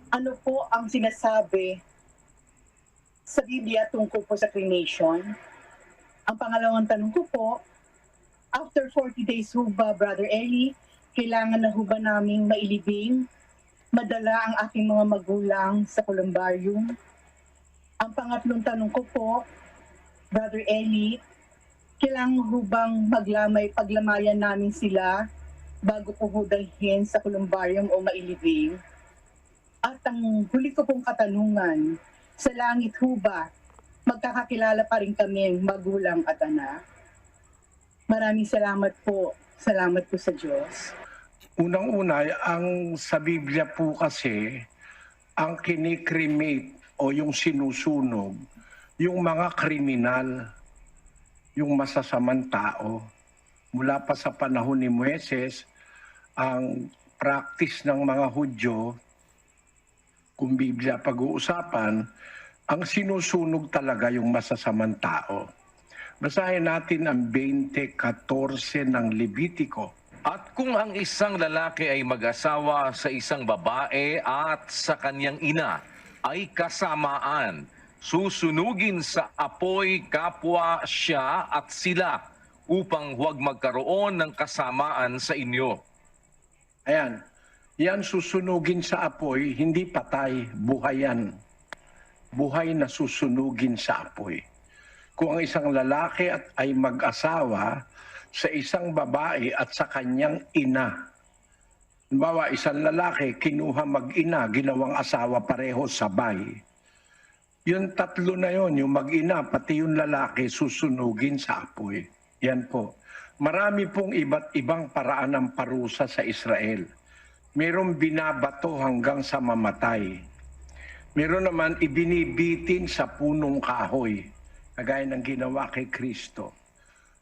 Ano po ang sinasabi sa Biblia tungkol po sa cremation? Ang pangalawang tanong ko po, after 40 days ho ba, Brother Eli, kailangan na ho ba naming mailibing, madala ang aking mga magulang sa columbarium? Ang pangatlong tanong ko po, Brother Eli, kailangan ho bang paglamayan namin sila bago po ho dalhin sa columbarium o mailibing? At ang huli ko pong katanungan, sa langit ho ba, magkakakilala pa rin kami magulang at anak? Maraming salamat po. Salamat po sa Diyos. Unang-una, ang sa Biblia po kasi, ang kinikremate o yung sinusunog, yung mga kriminal, yung masasamang tao. Mula pa sa panahon ni Moises, ang practice ng mga Hudyo, kung Biblia pag-uusapan, ang sinusunog talaga yung masasamang tao. Basahin natin ang 20:14 ng Levitico. At kung ang isang lalaki ay mag-asawa sa isang babae at sa kanyang ina ay kasamaan, susunugin sa apoy kapwa siya at sila upang huwag magkaroon ng kasamaan sa inyo. Ayan, yan susunugin sa apoy, hindi patay, buhay yan. Buhay na susunugin sa apoy. Kung ang isang lalaki ay mag-asawa sa isang babae at sa kanyang ina. Halimbawa, isang lalaki, kinuha mag-ina, ginawang asawa pareho sabay. Yung tatlo na yon, yung mag-ina, pati yung lalaki, susunugin sa apoy. Yan po. Marami pong iba't ibang paraan ng parusa sa Israel. Merong binabato hanggang sa mamatay. Meron naman ibinibitin sa punong kahoy, kagaya ng ginawa kay Kristo.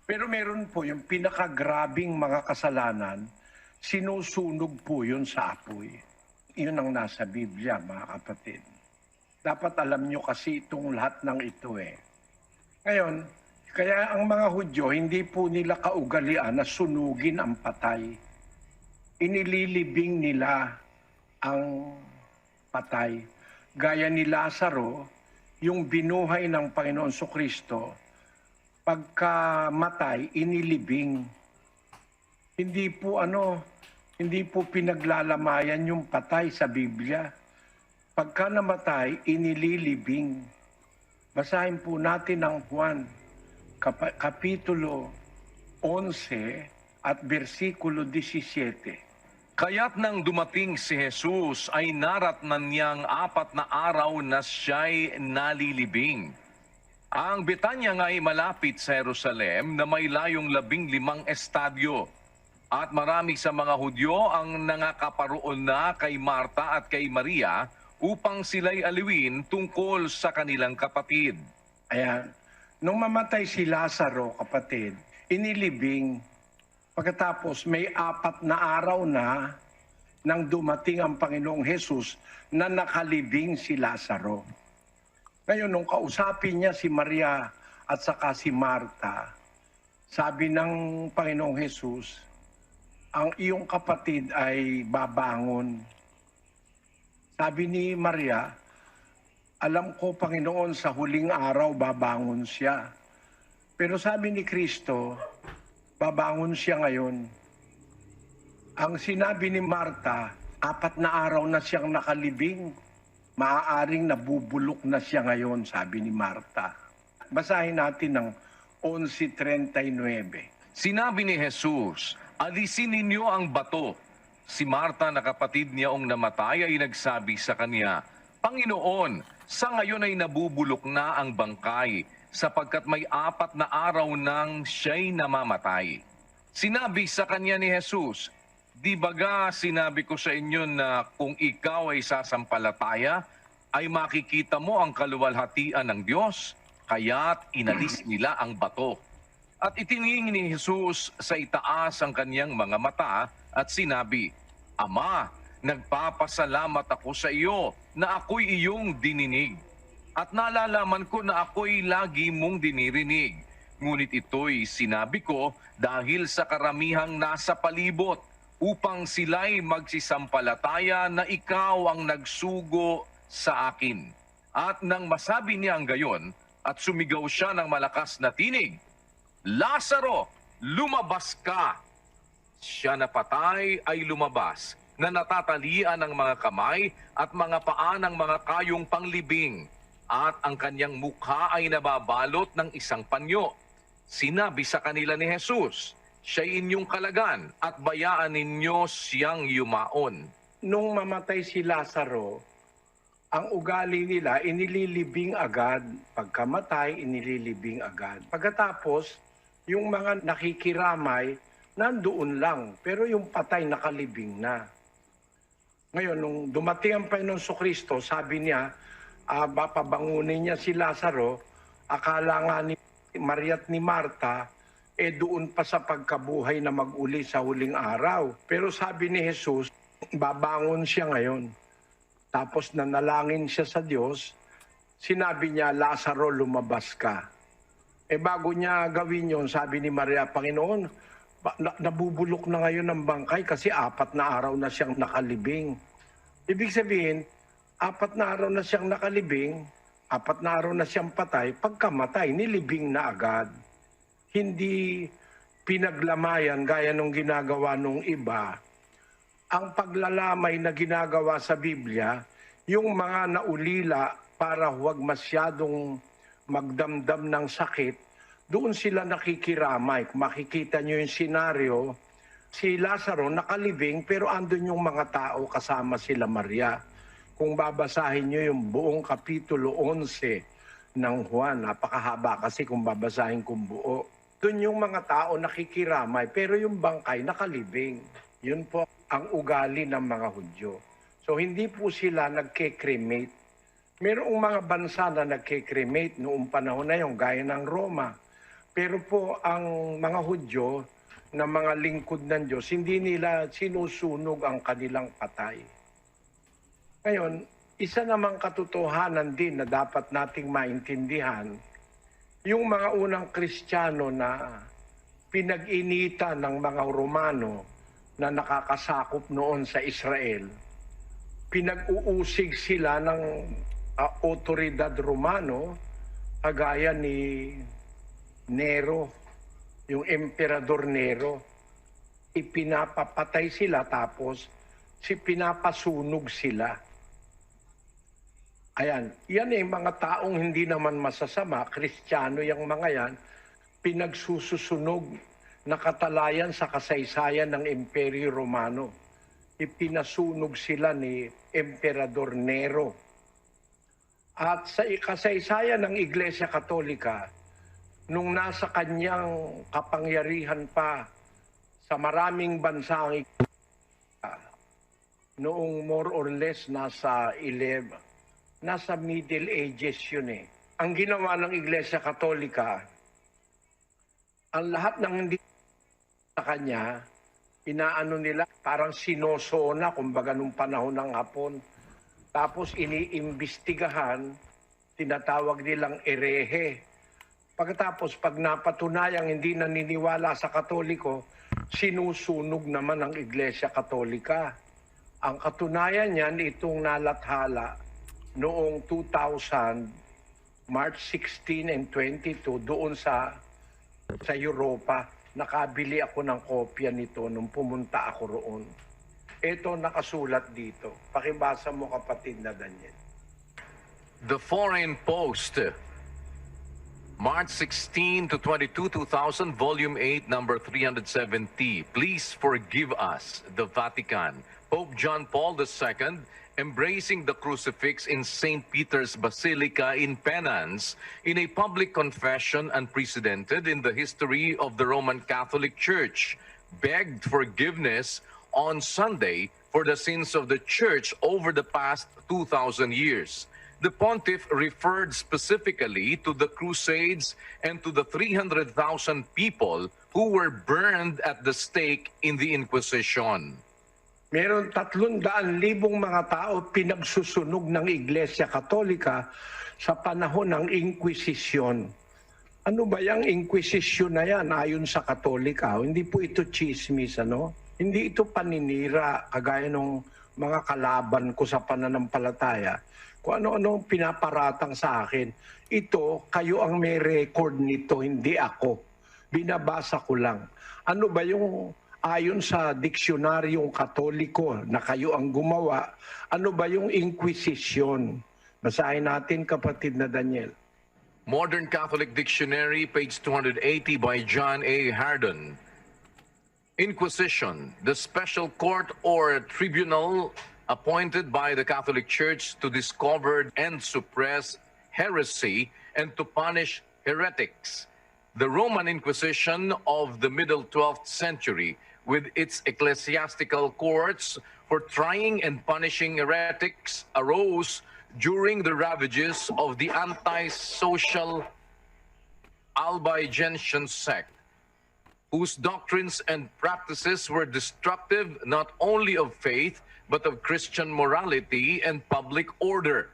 Pero meron po yung pinakagrabing mga kasalanan, sinusunog po yun sa apoy. Yun ang nasa Biblia, mga kapatid. Dapat alam nyo kasi itong lahat ng ito eh. Ngayon, kaya ang mga Hudyo, hindi po nila kaugalian na sunugin ang patay. Inililibing nila ang patay. Gaya ni Lazaro, yung binuhay ng Panginoon Kristo, pagkamatay, inilibing. Hindi po pinaglalamayan yung patay sa Biblia. Pagka namatay, inililibing. Basahin po natin ang Juan, Kapitulo 11 at versikulo 17. Kaya't nang dumating si Jesus ay naratnan niyang 4 na araw na siya'y nalilibing. Ang Betanya nga ay malapit sa Jerusalem na may layong 15 estadyo. At marami sa mga Hudyo ang nangakaparoon na kay Marta at kay Maria upang sila'y aliwin tungkol sa kanilang kapatid. Ayan. Nung mamatay si Lazaro, kapatid, inilibing. Pagkatapos may 4 na araw na nang dumating ang Panginoong Hesus na nakalibing si Lazaro. Ngayon, nung kausapin niya si Maria at saka si Marta, sabi ng Panginoong Hesus, ang iyong kapatid ay babangon. Sabi ni Maria, alam ko, Panginoon, sa huling araw babangon siya. Pero sabi ni Kristo, babangon siya ngayon. Ang sinabi ni Marta, 4 na araw na siyang nakalibing. Maaaring nabubulok na siya ngayon, sabi ni Marta. Basahin natin ng 11:39. Sinabi ni Jesus, alisin ninyo ang bato. Si Marta na kapatid niyang namatay ay nagsabi sa kanya, Panginoon, sa ngayon ay nabubulok na ang bangkay, sapagkat may 4 na araw nang siya'y namamatay. Sinabi sa kanya ni Jesus, di baga sinabi ko sa inyo na kung ikaw ay sasampalataya, ay makikita mo ang kaluwalhatian ng Diyos, kaya't inalis nila ang bato. At itiningin ni Jesus sa itaas ang kanyang mga mata at sinabi, Ama, nagpapasalamat ako sa iyo na ako'y iyong dininig. At nalalaman ko na ako'y lagi mong dinirinig. Ngunit ito'y sinabi ko dahil sa karamihang nasa palibot upang sila'y magsisampalataya na ikaw ang nagsugo sa akin. At nang masabi niya ang gayon, at sumigaw siya ng malakas na tinig, Lazaro, lumabas ka! Siya na patay ay lumabas, na natatalian ng mga kamay at mga paa ng mga kayong panglibing, at ang kanyang mukha ay nababalot ng isang panyo. Sinabi sa kanila ni Jesus, siya'y inyong kalagan at bayaan ninyo siyang yumaon. Nung mamatay si Lazaro, ang ugali nila, inililibing agad. Pagkamatay, inililibing agad. Pagkatapos, yung mga nakikiramay, nandoon lang. Pero yung patay, nakalibing na. Ngayon, nung dumating ang Panginoon Kristo, sabi niya, papabangunin niya si Lazaro, akala nga ni Maria at ni Marta, doon pa sa pagkabuhay na mag-uli sa huling araw. Pero sabi ni Jesus, babangon siya ngayon. Tapos nanalangin siya sa Diyos, sinabi niya, Lazaro, lumabas ka. Bago niya gawin yon, sabi ni Maria, Panginoon, nabubulok na ngayon ng bangkay kasi 4 na araw na siyang nakalibing. Ibig sabihin, 4 na araw na siyang nakalibing, 4 na araw na siyang patay, pagkamatay, nilibing na agad. Hindi pinaglamayan gaya nung ginagawa nung iba. Ang paglalamay na ginagawa sa Biblia, yung mga naulila para huwag masyadong magdamdam ng sakit, doon sila nakikiramay. Kung makikita nyo yung senaryo, si Lazaro nakalibing pero andun yung mga tao kasama sila Maria. Kung babasahin nyo yung buong kapitulo 11 ng Juan, napakahaba kasi kung babasahin kung buo. Doon yung mga tao nakikiramay pero yung bangkay nakalibing. Yun po ang ugali ng mga Hudyo. So hindi po sila nagke-cremate. Merong mga bansa na nagke-cremate noong panahon na yung gaya ng Roma. Pero po ang mga Hudyo na mga lingkod ng Diyos, hindi nila sinusunog ang kanilang patay. Ngayon, isa namang katotohanan din na dapat nating maintindihan, yung mga unang Kristiyano na pinag-inita ng mga Romano na nakakasakop noon sa Israel, pinag-uusig sila ng otoridad Romano, kagaya ni Nero, yung Emperador Nero. Ipinapapatay sila tapos pinapasunog sila. Ayan, yan mga taong hindi naman masasama, Kristiyano yung mga yan, pinagsususunog na katalayan sa kasaysayan ng Imperyo Romano. Ipinasunog sila ni Emperador Nero. At sa kasaysayan ng Iglesia Katolika, nung nasa kanyang kapangyarihan pa sa maraming bansa, noong more or less nasa Middle Ages yun eh. Ang ginawa ng Iglesia Katolika, ang lahat ng hindi sa kanya, inaano nila, parang sinosona, kumbaga nung panahon ng Hapon. Tapos iniimbestigahan, tinatawag nilang erehe. Pagkatapos, pag napatunayang hindi naniniwala sa Katoliko, sinusunog naman ang Iglesia Katolika. Ang katunayan niyan, itong nalathala noong 2000, March 16 and 22, doon sa Europa. Nakabili ako ng kopya nito nung pumunta ako roon. Ito nakasulat dito. Pakibasa mo, kapatid na Daniel. The Foreign Post, March 16 to 22, 2000, Volume 8, number 370. Please forgive us, the Vatican. Pope John Paul II, embracing the crucifix in St. Peter's Basilica in penance in a public confession unprecedented in the history of the Roman Catholic Church, begged forgiveness on Sunday for the sins of the Church over the past 2,000 years. The pontiff referred specifically to the Crusades and to the 300,000 people who were burned at the stake in the Inquisition. Meron 300,000 mga tao pinagsusunog ng Iglesia Katolika sa panahon ng Inquisition. Ano ba yung Inquisition na yan ayon sa Katolika? Hindi po ito chismis, ano? Hindi ito paninira kagaya ng mga kalaban ko sa pananampalataya. Kung ano-ano ang pinaparatang sa akin. Ito, kayo ang may record nito, hindi ako. Binabasa ko lang. Ano ba yung ayon sa diksionaryong Katoliko na kayo ang gumawa, ano ba yung Inquisition? Basahin natin, kapatid na Daniel. Modern Catholic Dictionary, page 280 by John A. Hardon. Inquisition, the special court or tribunal appointed by the Catholic Church to discover and suppress heresy and to punish heretics. The Roman Inquisition of the middle 12th century, with its ecclesiastical courts for trying and punishing heretics, arose during the ravages of the anti-social Albigensian sect, whose doctrines and practices were destructive not only of faith, but of Christian morality and public order.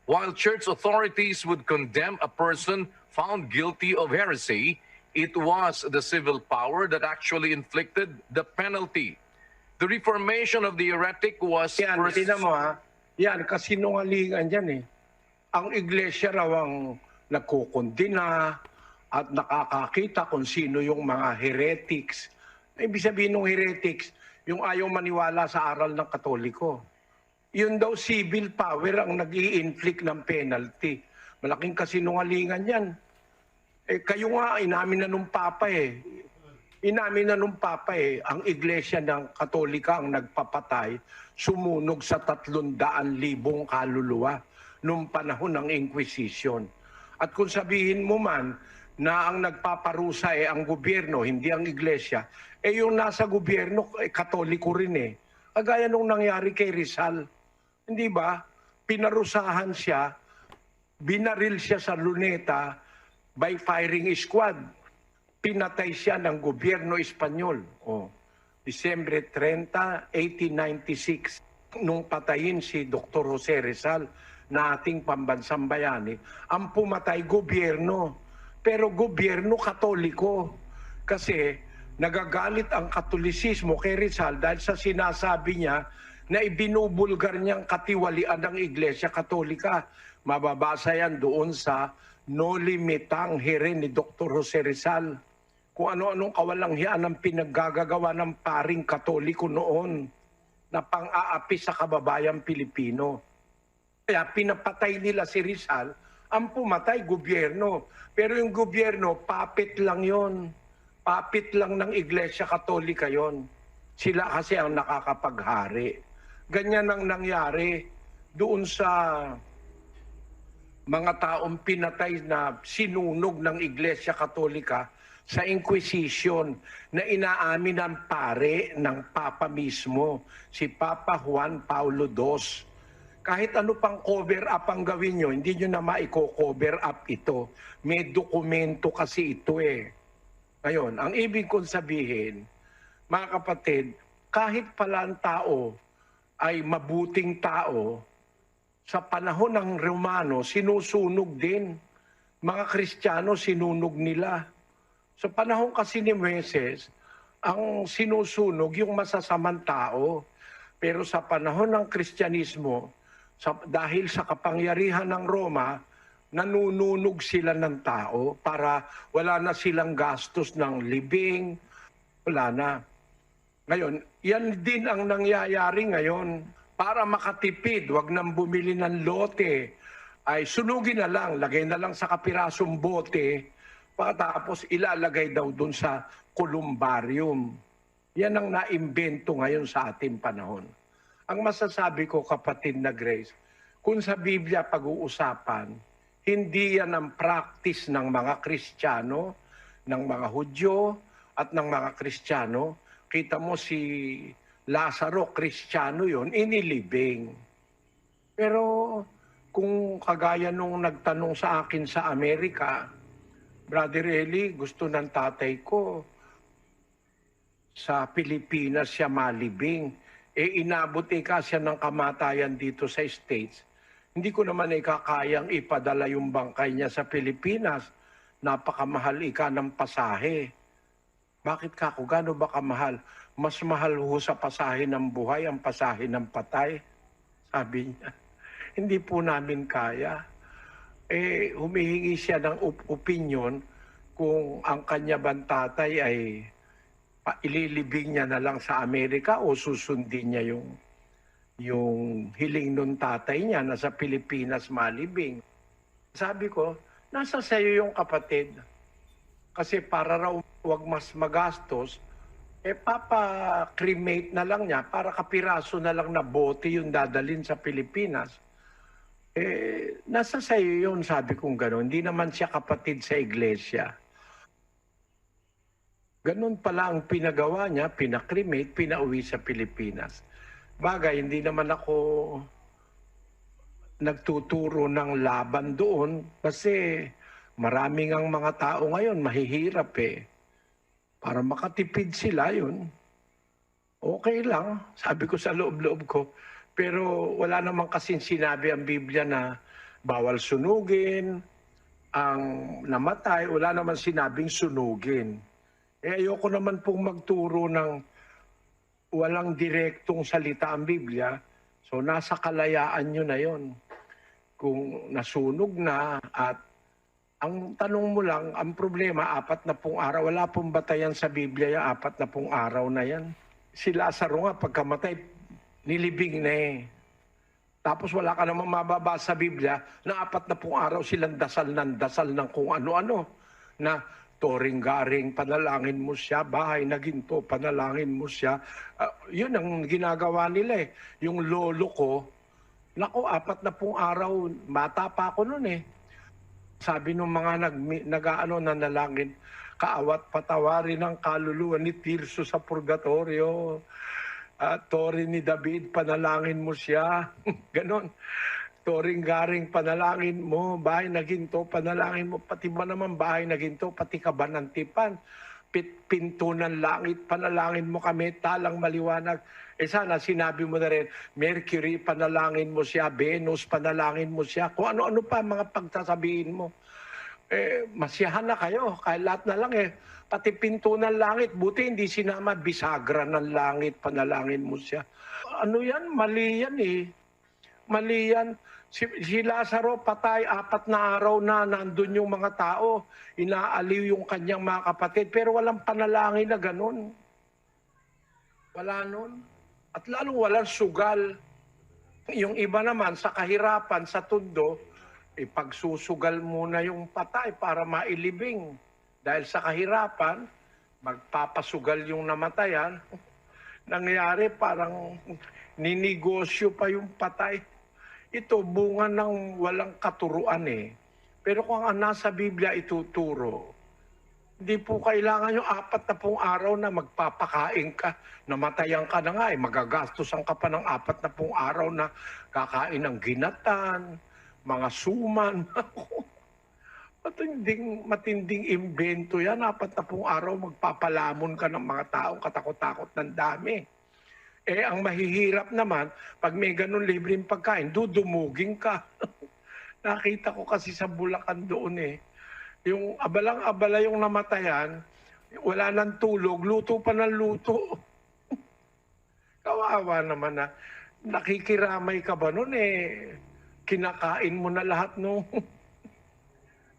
While church authorities would condemn a person found guilty of heresy, it was the civil power that actually inflicted the penalty. The reformation of the heretic was Yan, tingnan mo ha. Yan, kasinungalingan yan eh. Ang iglesia raw ang nagkukundina at nakakakita kung sino yung mga heretics. Ibig sabihin ng heretics, yung ayaw maniwala sa aral ng Katoliko. Yun daw civil power ang nag-i-inflict ng penalty. Malaking kasinungalingan yan. Kayo nga, inamin na nung Papa eh. Inamin na nung Papa eh, ang Iglesia ng Katolika ang nagpapatay, sumunog sa 300,000 kaluluwa nung panahon ng Inquisition. At kung sabihin mo man na ang nagpaparusa eh ang gobyerno, hindi ang Iglesia, eh yung nasa gobyerno, Katoliko rin eh. Kagaya nung nangyari kay Rizal. Hindi ba? Pinarusahan siya, binaril siya sa luneta by firing squad. Pinatay siya ng gobyerno Espanyol. Disyembre 30, 1896, nung patayin si Dr. Jose Rizal na ating pambansang bayani, ang pumatay gobyerno. Pero gobyerno Katoliko. Kasi nagagalit ang Katolisismo kay Rizal dahil sa sinasabi niya na ibinubulgar niyang katiwalian ng Iglesia Katolika. Mababasa yan doon sa Noli Me Tangere ni Dr. Jose Rizal. Kung ano-anong kawalanghian ang pinaggagawa ng paring Katoliko noon na pang-aapi sa kababayang Pilipino. Kaya pinapatay nila si Rizal, ang pumatay gobyerno. Pero yung gobyerno, puppet lang yon. Puppet lang ng Iglesia Katolika yon. Sila kasi ang nakakapaghari. Ganyan ang nangyari doon sa mga taong pinatay na sinunog ng Iglesia Katolika sa Inquisition na inaamin ng pare ng Papa mismo, si Papa Juan Paulo II. Kahit ano pang cover up ang gawin nyo, hindi nyo na maiko-cover up ito. May dokumento kasi ito eh. Ngayon, ang ibig kong sabihin, mga kapatid, kahit pala ang tao ay mabuting tao, sa panahon ng Romano, sinusunog din. Mga Kristiyano, sinunog nila. Sa panahon kasi ni Moises, ang sinusunog yung masasamang tao. Pero sa panahon ng Kristyanismo, dahil sa kapangyarihan ng Roma, nanununog sila ng tao para wala na silang gastos ng libing, wala na. Ngayon, yan din ang nangyayari ngayon. Para makatipid, wag nang bumili ng lote, ay sunugin na lang, lagay na lang sa kapirasong bote, pagkatapos ilalagay daw dun sa columbarium. Yan ang naimbento ngayon sa ating panahon. Ang masasabi ko, kapatid na Grace, kung sa Biblia pag-uusapan, hindi yan ang practice ng mga Kristiyano, ng mga Hudyo, at ng mga Kristiyano. Kita mo si Lazaro, Kristiyano yon, inilibing. Pero kung kagaya nung nagtanong sa akin sa Amerika, Brother Eli, gusto ng tatay ko sa Pilipinas siya malibing. Inabot siya ng kamatayan dito sa States. Hindi ko naman kakayang ipadala yung bangkay niya sa Pilipinas. Napakamahal ng pasahe. Bakit kako? Gano'n ba kamahal? mas mahal ho sa pasahe ng buhay ang pasahe ng patay. Sabi niya, hindi po namin kaya. Humihingi siya ng opinion kung ang kanya bang tatay ay ililibing niya na lang sa Amerika o susundin niya yung hiling nung tatay niya na sa Pilipinas malibing. Sabi ko, nasa sayo yung kapatid. Kasi para raw wag mas magastos, papa-cremate na lang niya para kapiraso na lang na bote yung dadalhin sa Pilipinas. Nasa sayo yun, sabi kong gano'n. Hindi naman siya kapatid sa iglesia. Ganun pala ang pinagawa niya, pinakremate, pinauwi sa Pilipinas. Bagay, hindi naman ako nagtuturo ng laban doon kasi maraming ang mga tao ngayon mahihirap Para makatipid sila yun, okay lang, sabi ko sa loob-loob ko. Pero wala namang kasing sinabi ang Biblia na bawal sunugin, ang namatay, wala naman sinabing sunugin. Ayoko naman pong magturo ng walang direktong salita ang Biblia. So nasa kalayaan nyo na yon. Kung nasunog na at ang tanong mo lang, ang problema, 40 araw. Wala pong batayan sa Biblia yung 40 araw na yan. Si Lazaro nga, pagkamatay, nilibing na Tapos wala ka namang mababasa sa Biblia na 40 araw silang dasal ng kung ano-ano. Na toring-garing, panalangin mo siya, bahay na ginto, panalangin mo siya. Yun ang ginagawa nila Yung lolo ko, naku, 40 araw, bata pa ako noon Sabi nung mga nanalangin, kaawat patawarin ang kaluluwa ni Tirso sa purgatorio. Tori ni David, panalangin mo siya. Ganon. Toring-garing, panalangin mo. Bahay na ginto, panalangin mo. Pati ba naman bahay na ginto, pati ka ba ng tipan? Pinto ng langit, panalangin mo kami, talang maliwanag. Sana sinabi mo na rin, Mercury, panalangin mo siya, Venus, panalangin mo siya. Kung ano-ano pa mga pagsasabihin mo. Masiyahan na kayo, kahit lahat na lang Pati pinto ng langit, buti hindi sinama bisagra ng langit, panalangin mo siya. Ano yan? Mali yan Mali yan. Si Lazaro patay, 4 na araw na nandun yung mga tao. Inaaliw yung kanyang mga kapatid, pero walang panalangin na ganun. Wala nun. At lalong walang sugal. Yung iba naman sa kahirapan, sa tundo, pagsusugal muna yung patay para mailibing. Dahil sa kahirapan, magpapasugal yung namatayan. Nangyari parang ninegosyo pa yung patay. Ito bunga ng walang katuruan Pero kung ang nasa Biblia ituturo, hindi po kailangan yung 40 araw na magpapakain ka. Namatayan ka na nga magagastosan ka pa ng 40 araw na kakain ng ginatan, mga suman. Matinding imbento yan. 40 araw magpapalamon ka ng mga taong katakot-takot ng dami. Ang mahihirap naman, pag may ganun libreng pagkain, dudumugin ka. Nakita ko kasi sa Bulacan doon Yung abalang-abala yung namatayan, wala nang tulog, luto pa ng luto. Kawawa naman na. Nakikiramay ka ba nun kinakain mo na lahat nung...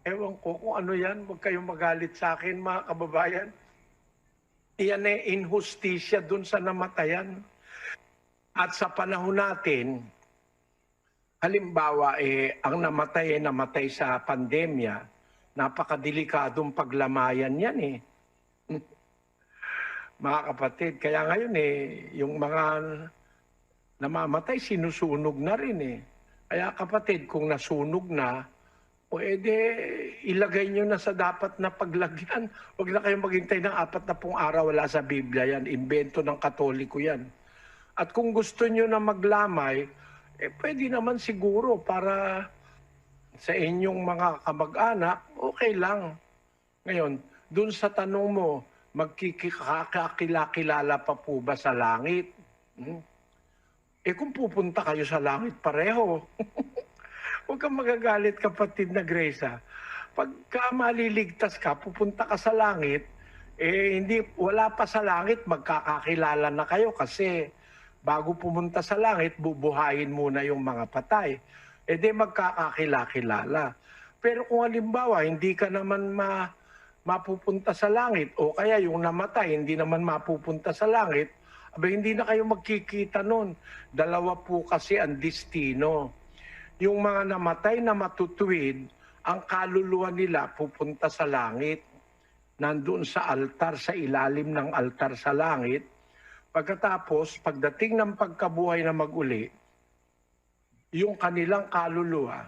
Ewan ko kung ano yan, huwag kayong magalit sa akin mga kababayan. Iyan inhustisya dun sa namatayan. At sa panahon natin, halimbawa ang namatay sa pandemya, napakadelikadong paglamayan yan Mga kapatid, kaya ngayon yung mga namamatay, sinusunog na rin Kaya kapatid, kung nasunog na, ilagay nyo na sa dapat na paglagyan. Huwag na kayong maghintay ng 40 araw, wala sa Biblia yan. Imbento ng Katoliko yan. At kung gusto nyo na maglamay, pwede naman siguro para sa inyong mga kamag-anak, okay lang. Ngayon, dun sa tanong mo, magkikakilala pa po ba sa langit? Kung pupunta kayo sa langit pareho, huwag kang magagalit, kapatid na Grace. Pagka maliligtas ka, pupunta ka sa langit, hindi, wala pa sa langit, magkakakilala na kayo kasi bago pumunta sa langit, bubuhayin muna yung mga patay. Di magkakakilala. Pero kung halimbawa, hindi ka naman mapupunta sa langit o kaya yung namatay, hindi naman mapupunta sa langit, hindi na kayo magkikita nun. Dalawa po kasi ang destino. Yung mga namatay na matutuwid, ang kaluluwa nila pupunta sa langit. Nandun sa altar, sa ilalim ng altar sa langit. Pagkatapos, pagdating ng pagkabuhay na mag-uli, yung kanilang kaluluwa,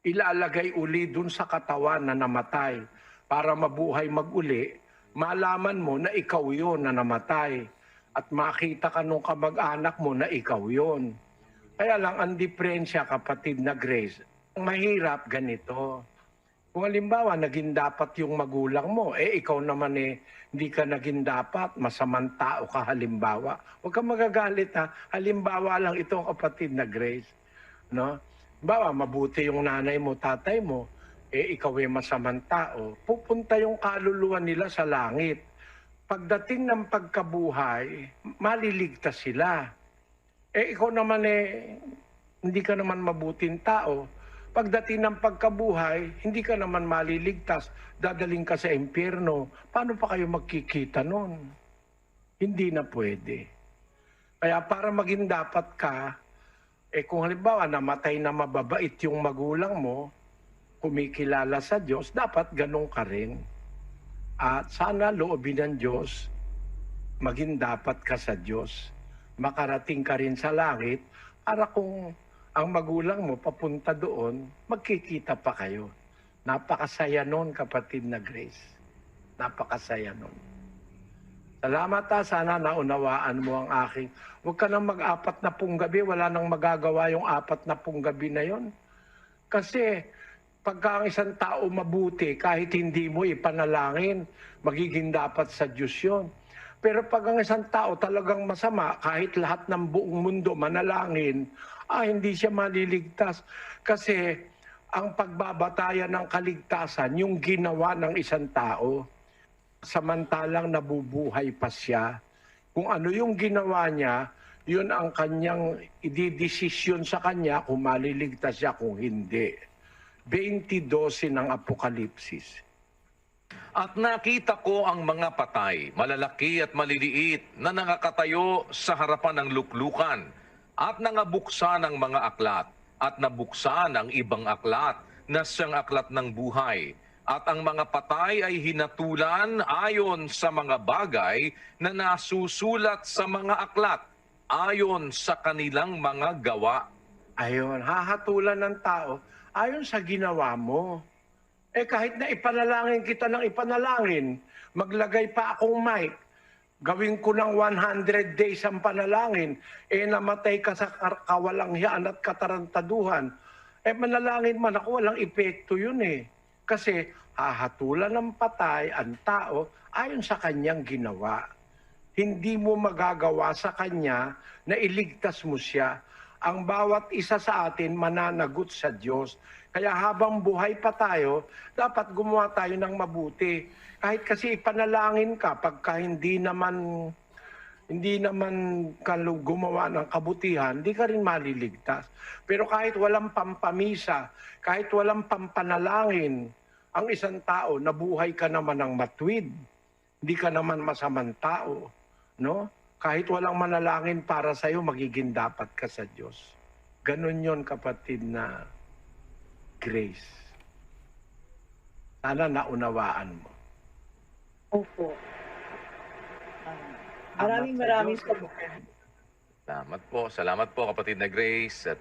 ilalagay uli dun sa katawan na namatay para mabuhay mag-uli, malaman mo na ikaw yon na namatay at makita ka nung kamag-anak mo na ikaw yon. Kaya lang ang diferensya, kapatid na Grace, ang mahirap ganito. Kung halimbawa naging dapat yung magulang mo, ikaw naman hindi ka naging dapat, masamang tao ka halimbawa. Huwag kang magagalit ha, halimbawa lang ito kapatid na Grace. No? Bawa, mabuti yung nanay mo, tatay mo, ikaw ay masamang tao, pupunta yung kaluluwa nila sa langit. Pagdating ng pagkabuhay, maliligtas sila. Ikaw naman hindi ka naman mabuting tao. Pagdating ng pagkabuhay, hindi ka naman maliligtas, dadaling ka sa impyerno. Paano pa kayo magkikita nun? Hindi na pwede. Kaya para maging dapat ka, kung halimbawa namatay na mababait yung magulang mo, kumikilala sa Diyos, dapat ganun ka rin. At sana loobin ng Diyos, maging dapat ka sa Diyos. Makarating ka rin sa langit, para kung ang magulang mo papunta doon, magkikita pa kayo. Napakasaya nun, kapatid na Grace. Napakasaya nun. Salamat sana naunawaan mo ang aking. Huwag ka nang mag-apat na pung gabi, wala nang magagawa yung 4 na pung gabi na yon. Kasi pagka ang isang tao mabuti, kahit hindi mo ipanalangin, magiging dapat sa Diyos yun. Pero pag ang isang tao talagang masama, kahit lahat ng buong mundo manalangin, hindi siya maliligtas. Kasi ang pagbabatayan ng kaligtasan, yung ginawa ng isang tao, samantalang nabubuhay pa siya. Kung ano yung ginawa niya, yun ang kanyang ididesisyon sa kanya kung maliligtas siya, kung hindi. 20:12 ng Apokalipsis. At nakita ko ang mga patay, malalaki at maliliit, na nakakatayo sa harapan ng luklukan, at nangabuksan ang mga aklat, at nabuksan ang ibang aklat, na siyang aklat ng buhay. At ang mga patay ay hinatulan ayon sa mga bagay na nasusulat sa mga aklat, ayon sa kanilang mga gawa. Ayun, hahatulan ng tao ayon sa ginawa mo. Kahit na ipanalangin kita ng ipanalangin, maglagay pa akong mic, gawin ko ng 100 days ang panalangin, namatay ka sa kawalanghyan at katarantaduhan, manalangin man ako, walang epekto yun Kasi hahatulan ng patay ang tao ayon sa kanyang ginawa. Hindi mo magagawa sa kanya na iligtas mo siya. Ang bawat isa sa atin mananagot sa Diyos. Kaya habang buhay pa tayo, dapat gumawa tayo ng mabuti. Kahit kasi ipanalangin ka, pagka hindi naman ka gumawa ng kabutihan, hindi ka rin maliligtas. Pero kahit walang pampamisa, kahit walang pampanalangin, ang isang tao, nabuhay ka naman ng matuwid. Hindi ka naman masamang tao. No? Kahit walang manalangin para sa'yo, magiging dapat ka sa Diyos. Ganon yon, kapatid na Grace. Sana naunawaan mo. Opo. Maraming Salamat po, Salamat po kapatid na Grace. At